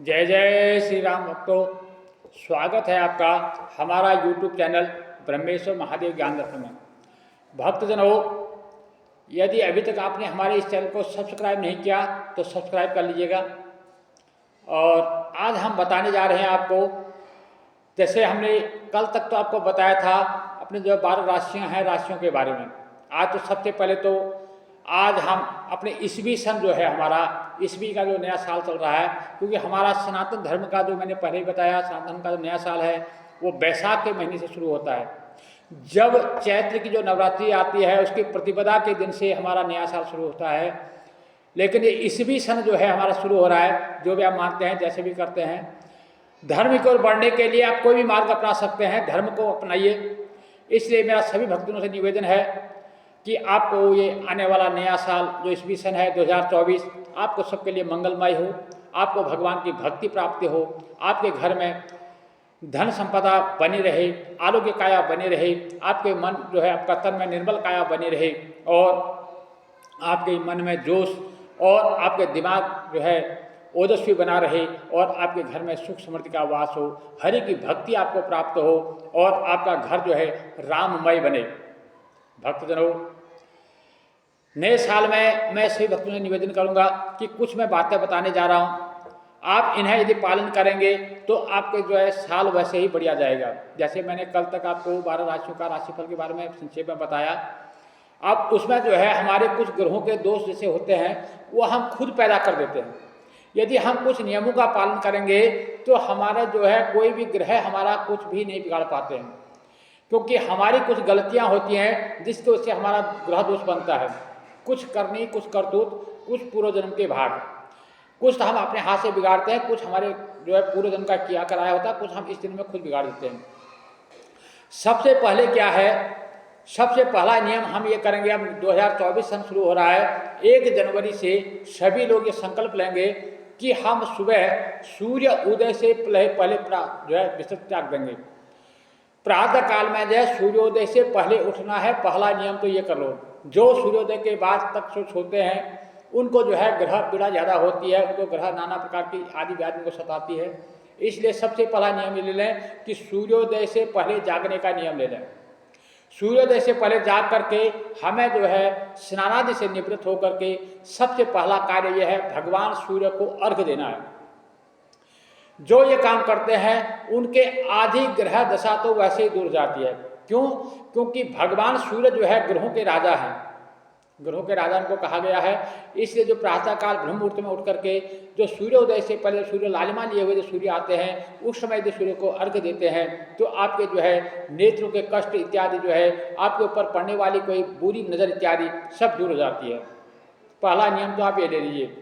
जय जय श्री राम भक्तों। स्वागत है आपका हमारा YouTube चैनल ब्रह्मेश्वर महादेव ज्ञान दर्शन में। भक्तजनों, यदि अभी तक आपने हमारे इस चैनल को सब्सक्राइब नहीं किया तो सब्सक्राइब कर लीजिएगा। और आज हम बताने जा रहे हैं आपको, जैसे हमने कल तक तो आपको बताया था अपने जो 12 राशियाँ हैं, राशियों के बारे में। आज तो सबसे पहले तो आज हम अपने ईसवी सन जो है, हमारा ईसवी का जो नया साल चल रहा है, क्योंकि हमारा सनातन धर्म का जो मैंने पहले ही बताया, सनातन का जो नया साल है वो बैसाख के महीने से शुरू होता है। जब चैत्र की जो नवरात्रि आती है उसकी प्रतिपदा के दिन से हमारा नया साल शुरू होता है। लेकिन ये ईसवी सन जो है हमारा शुरू हो रहा है, जो भी आप मानते हैं, जैसे भी करते हैं। धर्म की ओर बढ़ने के लिए आप कोई भी मार्ग अपना सकते हैं, धर्म को अपनाइए। इसलिए मेरा सभी भक्तों से निवेदन है कि आपको ये आने वाला नया साल जो ईसवी सन है 2024, आपको सबके लिए मंगलमय हो, आपको भगवान की भक्ति प्राप्ति हो, आपके घर में धन संपदा बनी रहे, आरोग्य काया बनी रहे, आपके मन जो है, आपका तन में निर्मल काया बनी रहे, और आपके मन में जोश और आपके दिमाग जो है ओजस्वी बना रहे, और आपके घर में सुख समृद्धि का वास हो, हरि की भक्ति आपको प्राप्त हो, और आपका घर जो है राममय बने। भक्तजनों, नए साल में मैं सभी भक्तों से निवेदन करूंगा कि कुछ मैं बातें बताने जा रहा हूं, आप इन्हें यदि पालन करेंगे तो आपके जो है साल वैसे ही बढ़िया जाएगा। जैसे मैंने कल तक आपको 12 राशियों का राशिफल के बारे में संक्षेप में बताया। अब उसमें जो है हमारे कुछ ग्रहों के दोष जैसे होते हैं वो हम खुद पैदा कर देते हैं। यदि हम कुछ नियमों का पालन करेंगे तो हमारा जो है कोई भी ग्रह हमारा कुछ भी नहीं बिगाड़ पाते हैं, क्योंकि हमारी कुछ गलतियां होती हैं जिसकी वजह से हमारा ग्रह दोष बनता है। कुछ करनी, कुछ करतूत, कुछ पूर्व जन्म के भाग, कुछ तो हम अपने हाथ से बिगाड़ते हैं, कुछ हमारे जो है पूर्व जन्म का किया कराया होता है, कुछ हम इस दिन में खुद बिगाड़ देते हैं। सबसे पहले क्या है, सबसे पहला नियम हम ये करेंगे। अब 2024 सन शुरू हो रहा है, 1 जनवरी से सभी लोग ये संकल्प लेंगे कि हम सुबह सूर्य उदय से पहले जो है बिस्तर त्याग देंगे। प्रातः काल में जो है सूर्योदय से पहले उठना है। पहला नियम तो ये कर लो। जो सूर्योदय के बाद तक सोते हैं उनको जो है ग्रह पीड़ा ज़्यादा होती है, उनको ग्रह नाना प्रकार की आदि व्याधि को सताती है। इसलिए सबसे पहला नियम ये ले लें कि सूर्योदय से पहले जागने का नियम ले लें। सूर्योदय से पहले जाग करके हमें जो है स्नानादि से निवृत्त होकर के सबसे पहला कार्य यह है भगवान सूर्य को अर्घ्य देना है। जो ये काम करते हैं उनके आधी ग्रह दशा तो वैसे ही दूर जाती है। क्यों? क्योंकि भगवान सूर्य जो है ग्रहों के राजा हैं, ग्रहों के राजा उनको कहा गया है। इसलिए जो प्रातःकाल ब्रह्म मुहूर्त में उठ करके जो सूर्योदय से पहले सूर्य लालिमा लिए हुए जो सूर्य आते हैं, उस समय जो सूर्य को अर्घ्य देते हैं तो आपके जो है नेत्रों के कष्ट इत्यादि जो है, आपके ऊपर पड़ने वाली कोई बुरी नज़र इत्यादि सब दूर हो जाती है। पहला नियम तो आप ये ले लीजिए।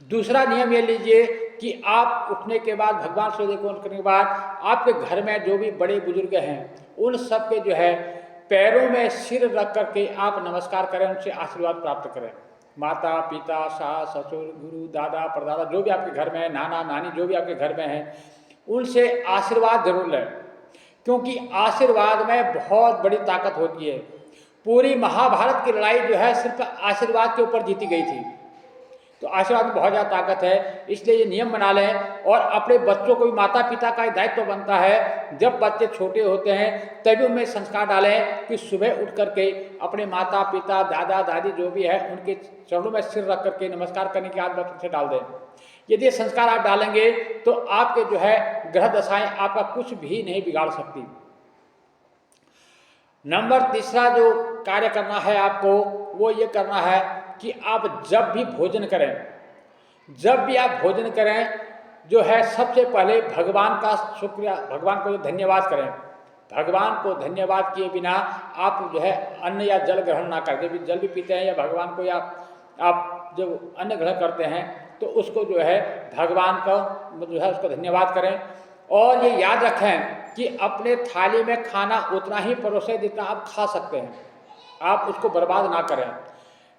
दूसरा नियम ये लीजिए कि आप उठने के बाद, भगवान सूर्य को उठने के बाद, आपके घर में जो भी बड़े बुजुर्ग हैं उन सब के जो है पैरों में सिर रख करके आप नमस्कार करें, उनसे आशीर्वाद प्राप्त करें। माता पिता, सास ससुर, गुरु दादा परदादा जो भी आपके घर में है, नाना नानी जो भी आपके घर में है, उनसे आशीर्वाद जरूर लें, क्योंकि आशीर्वाद में बहुत बड़ी ताकत होती है। पूरी महाभारत की लड़ाई जो है सिर्फ आशीर्वाद के ऊपर जीती गई थी। तो आशीर्वाद में बहुत ज़्यादा ताकत है। इसलिए ये नियम बना लें। और अपने बच्चों को भी, माता पिता का दायित्व बनता है, जब बच्चे छोटे होते हैं तभी उनमें संस्कार डालें कि सुबह उठ करके अपने माता पिता, दादा दादी जो भी है उनके चरणों में सिर रख करके नमस्कार करने की आदत बच्चों से डाल दें। यदि ये संस्कार आप डालेंगे तो आपके जो है ग्रह दशाएँ आपका कुछ भी नहीं बिगाड़ सकती। नंबर तीसरा जो कार्य करना है आपको, वो ये करना है कि आप जब भी भोजन करें, जब भी आप भोजन करें जो है सबसे पहले भगवान का शुक्रिया, भगवान को धन्यवाद करें। भगवान को धन्यवाद किए बिना आप जो है अन्न या जल ग्रहण ना करें। जब जल भी पीते हैं या भगवान को, या आप जब अन्न ग्रहण करते हैं तो उसको जो है भगवान का जो है उसको धन्यवाद करें। और ये याद रखें कि अपने थाली में खाना उतना ही परोसें जितना आप खा सकते हैं। आप उसको बर्बाद ना करें,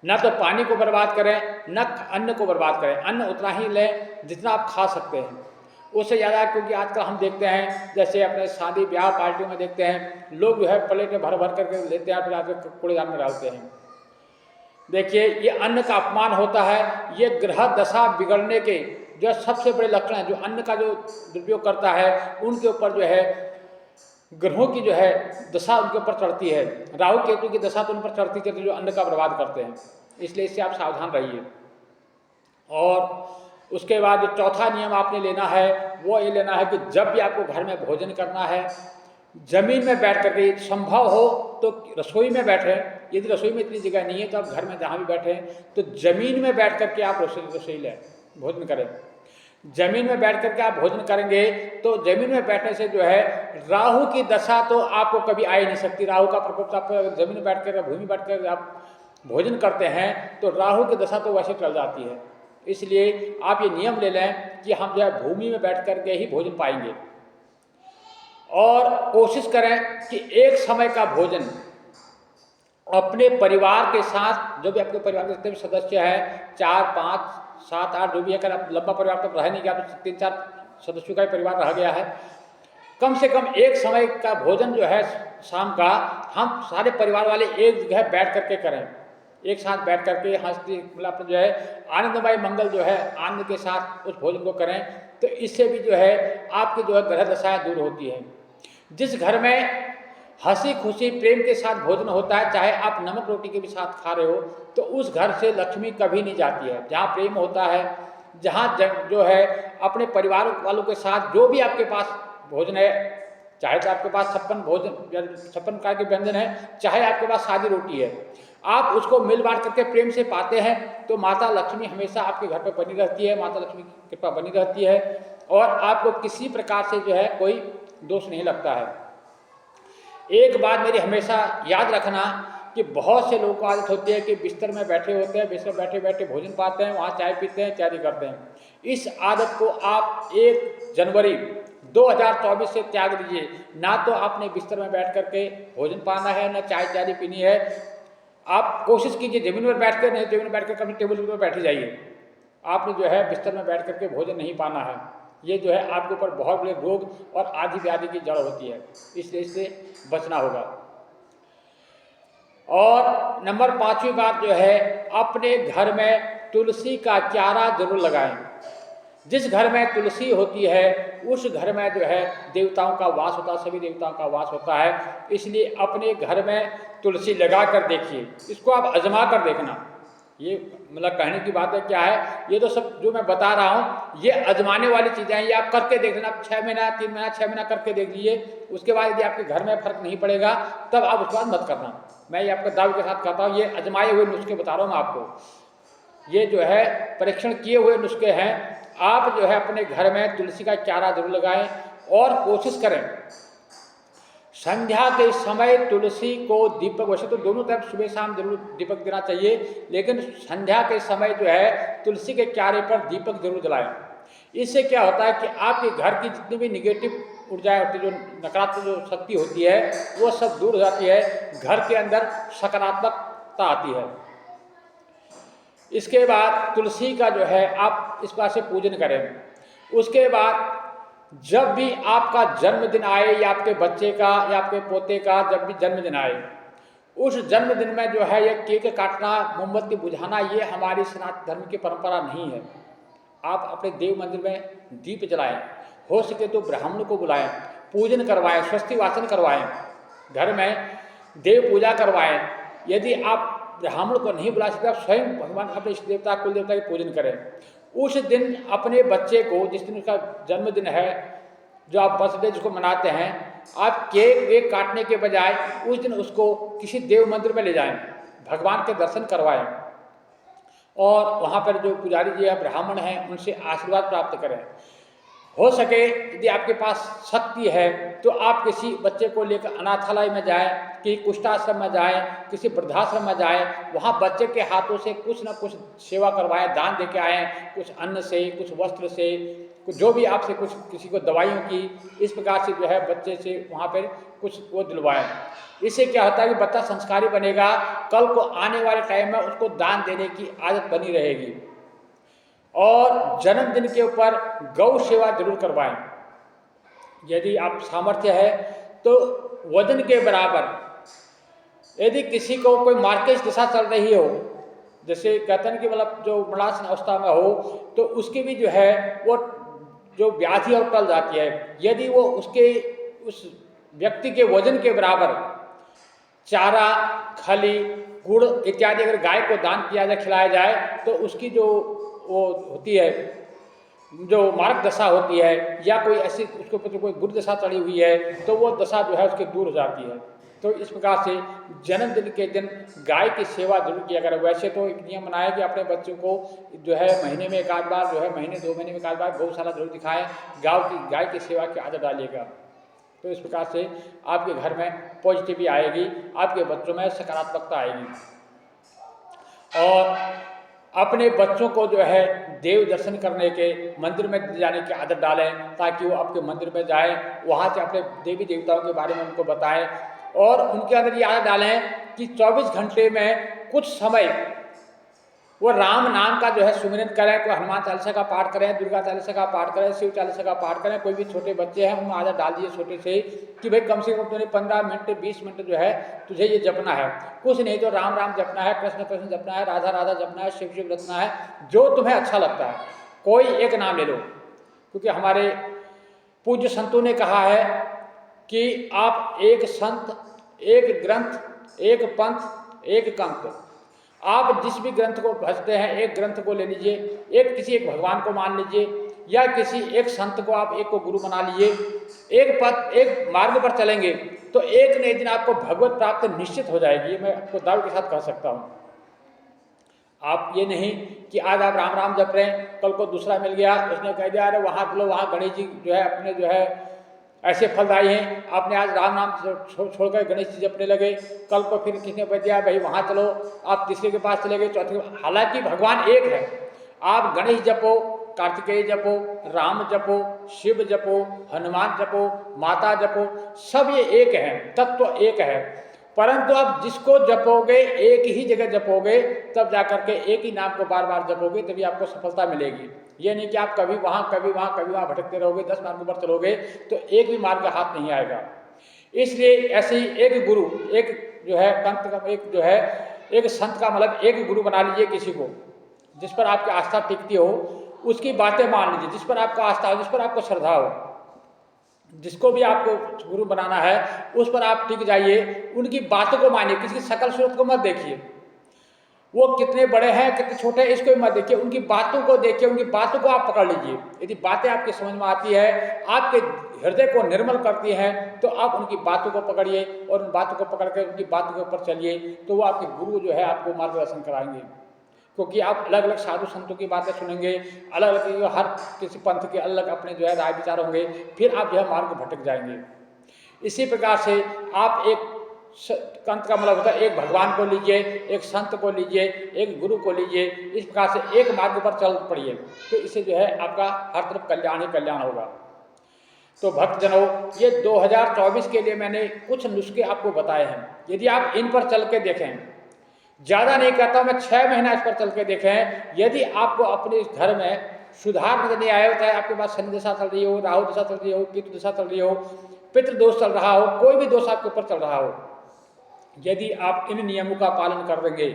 न तो पानी को बर्बाद करें, न अन्न को बर्बाद करें। अन्न उतना ही लें जितना आप खा सकते हैं, उससे ज़्यादा। क्योंकि आजकल हम देखते हैं जैसे अपने शादी ब्याह पार्टियों में देखते हैं लोग जो है प्लेट में भर भर करके लेते हैं, फिर आकर कूड़ेदान में डालते हैं। देखिए, ये अन्न का अपमान होता है। ये ग्रह दशा बिगड़ने के जो सबसे बड़े लक्षण हैं, जो अन्न का जो दुरुपयोग करता है, उनके ऊपर जो है ग्रहों की जो है दशा उनके ऊपर चढ़ती है। राहु केतु की दशा तो उन पर चढ़ती है, जो अन्न का बर्बाद करते हैं। इसलिए इससे आप सावधान रहिए। और उसके बाद जो चौथा नियम आपने लेना है वो ये लेना है कि जब भी आपको घर में भोजन करना है, जमीन में बैठ करके, संभव हो तो रसोई में बैठे। यदि रसोई में इतनी जगह नहीं है तो आप घर में जहाँ भी बैठे तो जमीन में बैठ करके आप रसोई लें, भोजन करें। जमीन में बैठ करके आप भोजन करेंगे तो जमीन में बैठने से जो है राहु की दशा तो आपको कभी आ ही नहीं सकती। राहु का प्रकोप आप जमीन में बैठ कर, भूमि बैठ कर आप भोजन करते हैं तो राहु की दशा तो वैसे टल जाती है। इसलिए आप ये नियम ले लें कि हम जो है भूमि में बैठ करके ही भोजन पाएंगे। और कोशिश करें कि एक समय का भोजन अपने परिवार के साथ, जो भी आपके परिवार के जितने भी सदस्य हैं, 4, 5, 7, 8 जो भी है, अगर आप लंबा परिवार तो रह नहीं गया तो 3-4 सदस्यों का ही परिवार रह गया है, कम से कम एक समय का भोजन जो है शाम का हम सारे परिवार वाले एक जगह बैठ करके करें। एक साथ बैठ करके हंसती मतलब जो है आनंदमय मंगल जो है आनंद के साथ उस भोजन को करें, तो इससे भी जो है आपकी जो है ग्रह दशाएं दूर होती हैं। जिस घर में हंसी खुशी प्रेम के साथ भोजन होता है, चाहे आप नमक रोटी के भी साथ खा रहे हो, तो उस घर से लक्ष्मी कभी नहीं जाती है। जहाँ प्रेम होता है, जहाँ जो है अपने परिवार वालों के साथ जो भी आपके पास भोजन है, चाहे तो आपके पास 56 प्रकार के व्यंजन है, चाहे आपके पास सादी रोटी है, आप उसको मिल बांट करके प्रेम से पाते हैं तो माता लक्ष्मी हमेशा आपके घर पर बनी रहती है, माता लक्ष्मी की कृपा बनी रहती है और आपको किसी प्रकार से जो है कोई दोष नहीं लगता है। एक बात मेरी हमेशा याद रखना कि बहुत से लोगों को आदत होती है कि बिस्तर में बैठे होते हैं, बिस्तर बैठे बैठे भोजन पाते हैं, वहाँ चाय पीते हैं, इत्यादि करते हैं। इस आदत को आप 1 जनवरी 2024 से त्याग दीजिए। ना तो आपने बिस्तर में बैठ करके भोजन पाना है, ना चाय इत्यादि पीनी है। आप कोशिश कीजिए जमीन पर बैठ कर, नहीं जमीन में बैठ कर कभी टेबल पर बैठ जाइए। आपने जो है बिस्तर में बैठ करके भोजन नहीं पाना है। ये जो है आपके ऊपर बहुत बड़े रोग और आदि व्याधि की जड़ होती है, इसलिए इससे बचना होगा। और नंबर 5वीं बात जो है, अपने घर में तुलसी का चारा जरूर लगाएं। जिस घर में तुलसी होती है उस घर में जो है देवताओं का वास होता है, सभी देवताओं का वास होता है। इसलिए अपने घर में तुलसी लगा कर देखिए, इसको आप आजमा कर देखना। ये मतलब कहने की बात है क्या है, ये तो सब जो मैं बता रहा हूँ ये आजमाने वाली चीज़ें हैं, ये आप करके देख लेना। 6 महीना 3 महीना 6 महीना करके देख लीजिए। उसके बाद यदि आपके घर में फर्क नहीं पड़ेगा तब आप उसके बाद मत करना। मैं ये आपके दावे के साथ कहता हूँ, ये आजमाए हुए नुस्खे बता रहा हूँ मैं आपको। ये जो है परीक्षण किए हुए नुस्खे हैं। आप जो है अपने घर में तुलसी का चारा जरूर लगाएं और कोशिश करें संध्या के समय तुलसी को दीपक, वैसे तो दोनों तरफ सुबह शाम जरूर दीपक देना चाहिए, लेकिन संध्या के समय जो है तुलसी के चारे पर दीपक जरूर जलाएं। इससे क्या होता है कि आपके घर की जितनी भी निगेटिव ऊर्जाएं होती है, जो नकारात्मक जो शक्ति होती है, वो सब दूर हो जाती है, घर के अंदर सकारात्मकता आती है। इसके बाद तुलसी का जो है आप इस बात से पूजन करें। उसके बाद जब भी आपका जन्मदिन आए या आपके बच्चे का या आपके पोते का जब भी जन्मदिन आए, उस जन्मदिन में जो है ये केक काटना, मोमबत्ती बुझाना, ये हमारी सनातन धर्म की परंपरा नहीं है। आप अपने देव मंदिर में दीप जलाएं, हो सके तो ब्राह्मण को बुलाएं, पूजन करवाएं, स्वस्ति वाचन करवाएं, घर में देव पूजा करवाएं। यदि आप ब्राह्मण को नहीं बुला सकते, आप स्वयं भगवान अपने इष्ट देवता कुल देवता की पूजन करें। उस दिन अपने बच्चे को, जिस दिन उसका जन्मदिन है, जो आप बर्थडे जिसको मनाते हैं, आप केक वेक काटने के बजाय उस दिन उसको किसी देव मंदिर में ले जाएं, भगवान के दर्शन करवाएं और वहाँ पर जो पुजारी जी है, ब्राह्मण हैं, उनसे आशीर्वाद प्राप्त करें। हो सके यदि आपके पास शक्ति है तो आप किसी बच्चे को लेकर अनाथालय में जाएं, कि कुष्ठाश्रम में जाएं, किसी वृद्धाश्रम में जाएं, वहाँ बच्चे के हाथों से कुछ न कुछ सेवा करवाएं, दान दे के आएँ, कुछ अन्न से, कुछ वस्त्र से, कुछ जो भी आपसे कुछ किसी को दवाइयों की, इस प्रकार से जो है बच्चे से वहाँ पर कुछ वो दिलवाएं। इससे क्या होता है कि बच्चा संस्कारी बनेगा, कल को आने वाले टाइम में उसको दान देने की आदत बनी रहेगी। और जन्मदिन के ऊपर गौ सेवा जरूर करवाएं। यदि आप सामर्थ्य है तो वजन के बराबर, यदि किसी को कोई मार्केज दिशा चल रही हो जैसे कहते हैं कि मतलब जो मृणासन अवस्था में हो तो उसकी भी जो है वो जो व्याधि और टल जाती है। यदि वो उसके उस व्यक्ति के वजन के बराबर चारा, खली, गुड़ इत्यादि अगर गाय को दान किया जाए, खिलाया जाए, तो उसकी जो वो होती है, जो मार्ग दशा होती है या कोई ऐसी उसके ऊपर कोई बुरी दशा चढ़ी हुई है तो वो दशा जो है उसके दूर हो जाती है। तो इस प्रकार से जन्मदिन के दिन गाय की सेवा जरूर किया करें। वैसे तो एक नियम बनाया कि अपने बच्चों को जो है महीने में एक आध बार, जो है महीने 2 महीने में एक आध बार गौशाला जरूर दिखाएं, गाय की सेवा की आदत डालिएगा। तो इस प्रकार से आपके घर में पॉजिटिविटी आएगी, आपके बच्चों में सकारात्मकता आएगी। और अपने बच्चों को जो है देव दर्शन करने के, मंदिर में जाने की आदत डालें, ताकि वो आपके मंदिर में जाएं, वहाँ से अपने देवी देवताओं के बारे में उनको बताएं और उनके अंदर ये आदत डालें कि 24 घंटे में कुछ समय वो राम नाम का जो है सुमिरन करें। कोई हनुमान चालीसा का पाठ करें, दुर्गा चालीसा का पाठ करें, शिव चालीसा का पाठ करें। कोई भी छोटे बच्चे हैं उनमें आदत डाल दिए छोटे से ही कि भाई कम से कम तुमने 15 मिनट 20 मिनट जो है तुझे ये जपना है। कुछ नहीं तो राम राम जपना है, कृष्ण कृष्ण जपना है, राधा राधा जपना है, शिव शिव रचना है, जो तुम्हें अच्छा लगता है कोई एक नाम ले लो। क्योंकि हमारे पूज्य संतों ने कहा है कि आप एक संत, एक ग्रंथ, एक पंथ, एक कंथ, आप जिस भी ग्रंथ को भजते हैं एक ग्रंथ को ले लीजिए, एक भगवान को मान लीजिए या किसी एक संत को आप एक को गुरु बना लीजिए। एक पथ, एक मार्ग पर चलेंगे तो एक न एक दिन आपको भगवत प्राप्ति निश्चित हो जाएगी। ये मैं आपको दावे के साथ कह सकता हूँ। आप ये नहीं कि आज आप राम राम जप रहे हैं, कल को दूसरा मिल गया, उसने कह दिया अरे वहाँ चलो, वहाँ गणेश जी जो है अपने जो है ऐसे फलदायी हैं, आपने आज राम नाम छोड़कर गणेश जी जपने लगे, कल को फिर किसने कह दिया भाई वहाँ चलो, आप तीसरे के पास चले गए, चौथे। हालांकि भगवान एक है। आप गणेश जपो, कार्तिकेय जपो, राम जपो, शिव जपो, हनुमान जपो, माता जपो, सब ये एक है, तत्व एक है। परंतु आप जिसको जपोगे, एक ही जगह जपोगे, तब जाकर के एक ही नाम को बार बार जपोगे, तभी आपको सफलता मिलेगी। ये नहीं कि आप कभी वहाँ कभी वहाँ कभी वहाँ भटकते रहोगे, 10 मार्गों पर चलोगे तो एक भी मार्ग का हाथ नहीं आएगा। इसलिए ऐसे ही एक गुरु, एक जो है कंत का, एक जो है एक संत का मतलब एक गुरु बना लीजिए किसी को, जिस पर आपकी आस्था टिकती हो, उसकी बातें मान लीजिए, जिस पर आपका आस्था हो, जिस पर आपको श्रद्धा हो। जिसको भी आपको गुरु बनाना है उस पर आप टिक जाइए, उनकी बातों को मानिए, किसी की शकल सूरत को मत देखिए, वो कितने बड़े हैं कितने छोटे हैं इसको भी मत देखिए, उनकी बातों को देखिए, उनकी बातों को आप पकड़ लीजिए। यदि बातें आपकी समझ में आती है, आपके हृदय को निर्मल करती हैं, तो आप उनकी बातों को पकड़िए और उन बातों को पकड़ कर उनकी बातों के ऊपर चलिए, तो वो आपके गुरु जो है आपको मार्गदर्शन कराएंगे। क्योंकि आप अलग अलग साधु संतों की बातें सुनेंगे, अलग अलग हर किसी पंथ के अलग अपने जो है राय विचार होंगे, फिर आप जो है मार्ग भटक जाएंगे। इसी प्रकार से आप एक कंत का मतलब होता है एक भगवान को लीजिए, एक संत को लीजिए, एक गुरु को लीजिए, इस प्रकार से एक मार्ग पर चल पड़िए, तो इससे जो है आपका हर तरफ कल्याण ही कल्याण होगा। तो भक्तजनों, ये 2024 के लिए मैंने कुछ नुस्खे आपको बताए हैं। यदि आप इन पर चल के देखें, ज़्यादा नहीं कहता मैं, 6 महीना इस पर चल के देखें, यदि आपको अपने घर में सुधार नजर नहीं आया, चाहे आपके पास शनि दशा चल रही हो, राहु दशा चल रही हो, केतु दशा चल रही हो, पितृ दोष चल रहा हो, कोई भी दोष आपके ऊपर चल रहा हो, यदि आप इन नियमों का पालन कर देंगे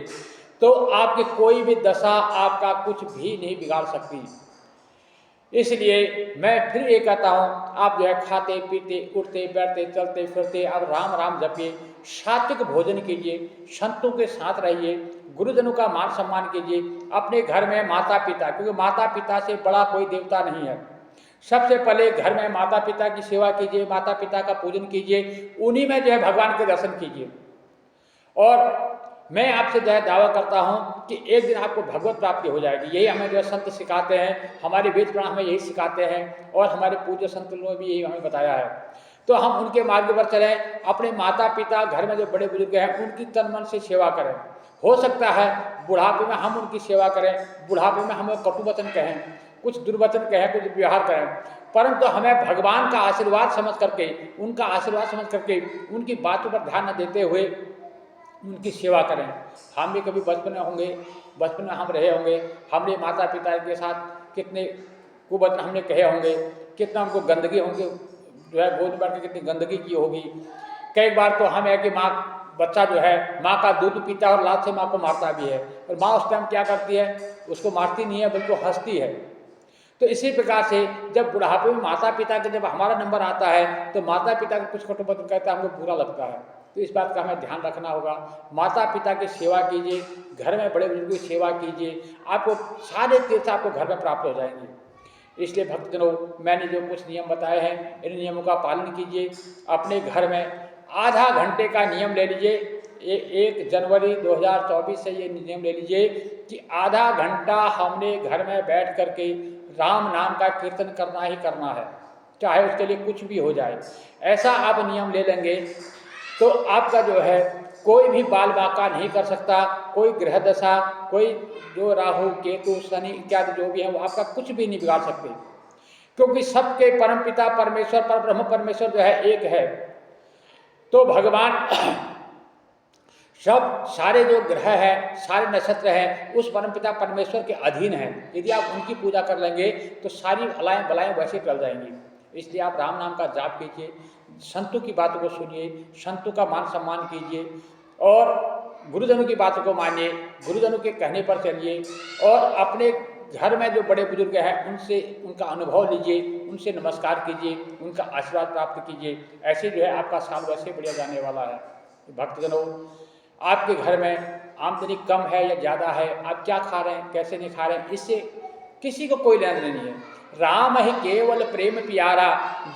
तो आपकी कोई भी दशा आपका कुछ भी नहीं बिगाड़ सकती। इसलिए मैं फिर ये कहता हूँ, आप जो है खाते पीते उठते बैठते चलते फिरते आप राम राम जपिए, सात्विक भोजन कीजिए, संतों के साथ रहिए, गुरुजनों का मान सम्मान कीजिए, अपने घर में माता पिता, क्योंकि माता पिता से बड़ा कोई देवता नहीं है, सबसे पहले घर में माता पिता की सेवा कीजिए, माता पिता का पूजन कीजिए, उन्हीं में जो है भगवान के दर्शन कीजिए। और मैं आपसे जो है दावा करता हूँ कि एक दिन आपको भगवत प्राप्ति हो जाएगी। यही हमें जो है संत सिखाते हैं, हमारे वेद पुराण हमें यही सिखाते हैं और हमारे पूज्य संत लोगों ने भी यही हमें बताया है। तो हम उनके मार्ग पर चलें, अपने माता पिता घर में जो बड़े बुजुर्ग हैं उनकी तन मन से सेवा करें। हो सकता है बुढ़ापे में हम उनकी सेवा करें, बुढ़ापे में हमें कटु वचन कहें, कुछ दुर्वचन कहें, कुछ व्यवहार करें, परंतु हमें भगवान का आशीर्वाद समझ करके, उनका आशीर्वाद समझ करके उनकी बातों पर ध्यान न देते हुए उनकी सेवा करें। हम भी कभी बचपन में होंगे, बचपन में हम रहे होंगे, हमने माता पिता के साथ कितने कुवचन हमने कहे होंगे, कितना हमको गंदगी होंगे जो है गोद में बैठ के कितनी गंदगी की होगी। कई बार तो हम है कि माँ बच्चा जो है माँ का दूध पीता है और लात से माँ को मारता भी है, और माँ उस टाइम क्या करती है, उसको मारती नहीं है बल्कि हंसती है। तो इसी प्रकार से जब बुढ़ापे में माता पिता के जब हमारा नंबर आता है तो माता पिता को कुछ कटुवचन कहता है, हमको बुरा लगता है। तो इस बात का हमें ध्यान रखना होगा। माता पिता की सेवा कीजिए, घर में बड़े बुजुर्गों की सेवा कीजिए, आपको सारे तीर्थ आपको घर में प्राप्त हो जाएंगे। इसलिए भक्तजनों, मैंने जो कुछ नियम बताए हैं इन नियमों का पालन कीजिए। अपने घर में आधा घंटे का नियम ले लीजिए। 1 जनवरी 2024 से ये नियम ले लीजिए कि आधा घंटा हमने घर में बैठ करके राम नाम का कीर्तन करना ही करना है, चाहे उसके लिए कुछ भी हो जाए। ऐसा आप नियम ले लेंगे तो आपका जो है कोई भी बाल बाका नहीं कर सकता, कोई ग्रह दशा, कोई जो राहु केतु शनि इत्यादि जो भी है वो आपका कुछ भी नहीं बिगाड़ सकते, क्योंकि सबके परम पिता परमेश्वर पर ब्रह्म परमेश्वर जो है एक है। तो भगवान सब सारे जो ग्रह है, सारे नक्षत्र हैं उस परमपिता परमेश्वर के अधीन हैं। यदि आप उनकी पूजा कर लेंगे तो सारी भलाएं बलाएं वैसे टल जाएंगी। इसलिए आप राम नाम का जाप कीजिए, संतों की बातों को सुनिए, संतों का मान सम्मान कीजिए और गुरुजनों की बातों को मानिए, गुरुजनों के कहने पर चलिए और अपने घर में जो बड़े बुजुर्ग हैं उनसे उनका अनुभव लीजिए, उनसे नमस्कार कीजिए, उनका आशीर्वाद प्राप्त कीजिए। ऐसे जो है आपका साल वैसे बढ़िया जाने वाला है। भक्तजनों, आपके घर में आमदनी कम है या ज़्यादा है, आप क्या खा रहे हैं कैसे नहीं खा रहे हैं, इससे किसी को कोई लेना नहीं है। राम ही केवल प्रेम प्यारा,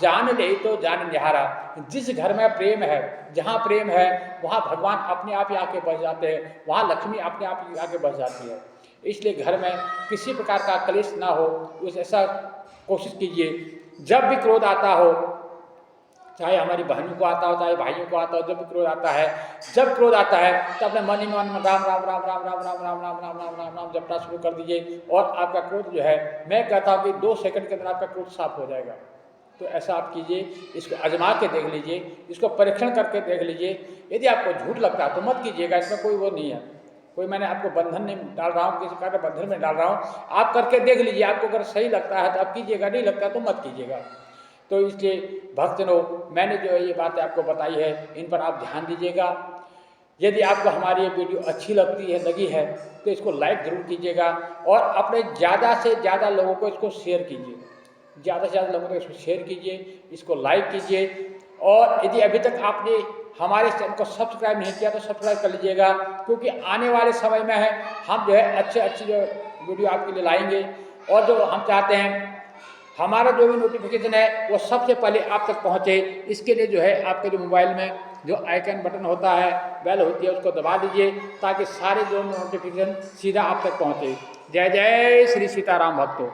जान ले तो जान निहारा। जिस घर में प्रेम है, जहाँ प्रेम है वहाँ भगवान अपने आप ही आके बस जाते हैं, वहाँ लक्ष्मी अपने आप ही आके बस जाती है। इसलिए घर में किसी प्रकार का क्लेश ना हो, उस ऐसा कोशिश कीजिए। जब भी क्रोध आता हो, चाहे हमारी बहनों को आता हो चाहे भाइयों को आता हो, जब भी क्रोध आता है, जब क्रोध आता है तो अपने मन ही मन में राम राम राम राम राम राम राम राम राम राम राम राम जपना शुरू कर दीजिए और आपका क्रोध जो है, मैं कहता हूँ कि 2 सेकंड के अंदर आपका क्रोध साफ हो जाएगा। तो ऐसा आप कीजिए, इसको आजमा के देख लीजिए, इसको परीक्षण करके देख लीजिए। यदि आपको झूठ लगता है तो मत कीजिएगा, इसमें कोई वो नहीं है, कोई मैंने आपको बंधन नहीं डाल रहा हूँ, किसी प्रकार के बंधन में डाल रहा हूँ। आप करके देख लीजिए, आपको अगर सही लगता है तो आप कीजिएगा, नहीं लगता तो मत कीजिएगा। तो इसलिए भक्तजनों, मैंने जो ये बातें आपको बताई है इन पर आप ध्यान दीजिएगा। यदि आपको हमारी ये वीडियो अच्छी लगी है तो इसको लाइक ज़रूर कीजिएगा और अपने ज़्यादा से ज़्यादा लोगों को इसको शेयर कीजिए, ज़्यादा से ज़्यादा लोगों को इसको शेयर कीजिए, इसको लाइक कीजिए। और यदि अभी तक आपने हमारे चैनल को सब्सक्राइब नहीं किया तो सब्सक्राइब कर लीजिएगा, क्योंकि आने वाले समय में है हम जो है अच्छी जो वीडियो आपके लिए लाएंगे। और जो हम चाहते हैं हमारा जो भी नोटिफिकेशन है वो सबसे पहले आप तक पहुंचे, इसके लिए जो है आपके जो मोबाइल में जो आइकन बटन होता है, बेल होती है, उसको दबा दीजिए ताकि सारे जो नोटिफिकेशन सीधा आप तक पहुंचे। जय जय श्री सीताराम भक्तों।